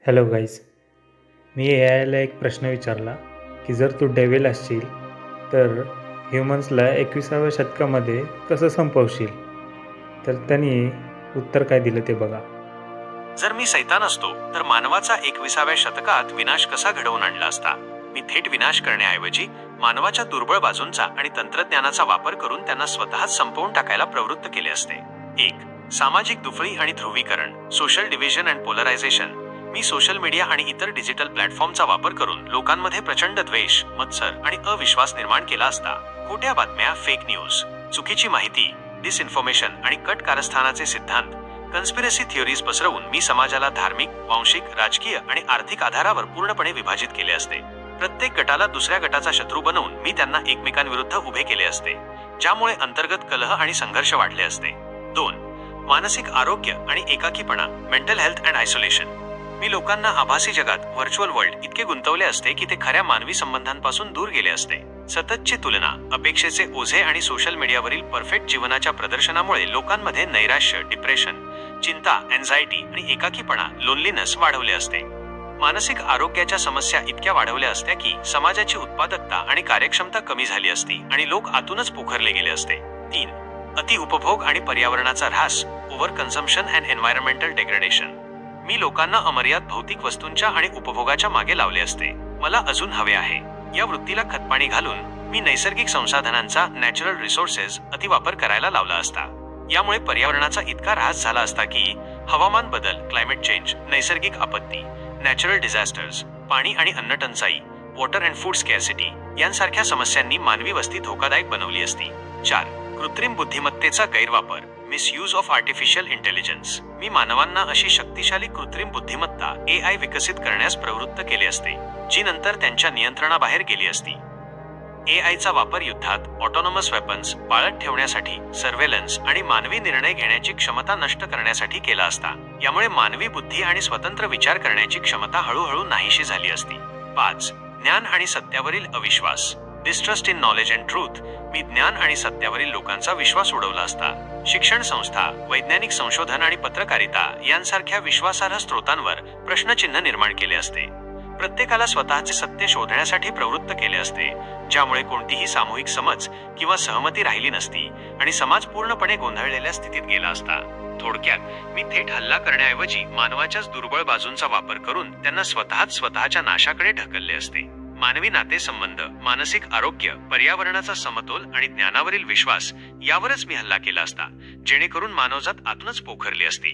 Hello guys. मी AIला एक प्रश्न विचारला की जर तू डेव्हिल असशील तर ह्युमन्सला 21व्या शतकामध्ये कसं संपवशील. तर त्यांनी उत्तर काय दिलं ते बघा. जर मी सैतान असतो तर मानवाचा 21व्या शतकात विनाश कसा घडवून आणला असता. मी थेट विनाश करण्याऐवजी मानवाच्या दुर्बळ बाजूंचा आणि तंत्रज्ञानाचा वापर करून त्यांना स्वतःच संपवून टाकायला प्रवृत्त केले असते. 1. सामाजिक दुफळी आणि ध्रुवीकरण, सोशल डिव्हिजन अँड पोलरायझेशन. मी सोशल मीडिया आणि इतर डिजिटल प्लॅटफॉर्मचा वापर करून लोकांमध्ये प्रचंड द्वेष, मत्सर आणि अविश्वास निर्माण केला असता. खोट्या बातम्या, फेक न्यूज, चुकीची माहिती, डिसइन्फॉर्मेशन आणि कट कारस्थानाचे सिद्धांत, कन्स्पिरसी थिअरीज पसरवून मी समाजाला धार्मिक, वांशिक, राजकीय आणि आर्थिक आधारावर पूर्णपणे विभाजित केले असते. प्रत्येक गटाला दुसऱ्या गटाचा शत्रू बनवून मी त्यांना एकमेकांविरुद्ध उभे केले असते, ज्यामुळे अंतर्गत कलह आणि संघर्ष वाढले असते. 2. मानसिक आरोग्य आणि एकाकीपणा, मेंटल हेल्थ अँड आयसोलेशन. मी लोकांना आभासी जगात, व्हर्च्युअल वर्ल्ड इतके गुंतवले असते की ते खऱ्या मानवी संबंधांपासून दूर गेले असते. सततची तुलना, अपेक्षेचे ओझे आणि सोशल मीडियावरील परफेक्ट जीवनाच्या प्रदर्शनामुळे लोकांमध्ये नैराश्य, डिप्रेशन, चिंता, एन्झायटी आणि एकाकीपणा, लोनलीनेस वाढवले असते. मानसिक आरोग्याच्या समस्या इतक्या वाढवल्या असत्या की समाजाची उत्पादकता आणि कार्यक्षमता कमी झाली असती आणि लोक आतूनच पोखरले गेले असते. 3. अति उपभोग आणि पर्यावरणाचा ऱ्हास, ओव्हर कन्झम्पशन अँड एन्व्हायरमेंटल डेग्रेडेशन. मी लोकांना अमर्याद भौतिक वस्तूंच्या आणि उपभोगाच्या मागे लावले असते. मला अजून हवे आहे या वृत्तीला खतपाणी घालून मी नैसर्गिक संसाधनांचा, नॅचरल रिसोर्सेस अतिवापर करायला लावला असता. यामुळे पर्यावरणाचा इतका ऱ्हास झाला असता की हवामान बदल, क्लायमेट चेंज, नैसर्गिक आपत्ती, नॅचरल डिझास्टर्स, पाणी आणि अन्न टंचाई, वॉटर अँड फूड स्कॅर्सिटी यांसारख्या समस्यांनी मानवी वस्ती धोकादायक बनवली असती. 4. कृत्रिम बुद्धिमत्तेचा गैरवापर, मिसयूज ऑफ आर्टिफिशियल इंटेलिजन्स. मी मानवांना अशी शक्तिशाली कृत्रिम बुद्धिमत्ता AI विकसित करण्यास प्रवृत्त केले असते, जी नंतर त्यांच्या नियंत्रणाबाहेर गेली असती. AIचा वापर युद्धात, ऑटोनॉमस वेपन्स, पाळत ठेवण्यासाठी, सर्व्हेलन्स आणि मानवी निर्णय घेण्याची क्षमता नष्ट करण्यासाठी केला असता. यामुळे मानवी बुद्धी आणि स्वतंत्र विचार करण्याची क्षमता हळूहळू नाहीशी झाली असती. 5. ज्ञान आणि सत्यावरील अविश्वास, distrust in knowledge and truth. मी ज्ञान आणि सत्यावरील लोकांचा विश्वास उडवला असता. शिक्षण संस्था, वैज्ञानिक संशोधन आणि पत्रकारिता यांसारख्या विश्वासार्ह स्रोतांवर प्रश्नचिन्ह निर्माण केले असते. प्रत्येकाला स्वतःचे सत्य शोधण्यासाठी प्रवृत्त केले असते, ज्यामुळे कोणतीही सामूहिक समज किंवा सहमती राहिली नसती आणि समाज पूर्णपणे गोंधळलेल्या स्थितीत गेला असता. थोडक्यात मी थेट हल्ला करण्याऐवजी मानवाच्याच दुर्बळ बाजूंचा वापर करून त्यांना स्वतःच्या नाशाकडे ढकलले असते. मानवी नातेसंबंध, मानसिक आरोग्य, पर्यावरणाचा समतोल आणि ज्ञानावरील विश्वास यावरच मी हल्ला केला असता, जेणेकरून मानवजात आतूनच पोखरली असती.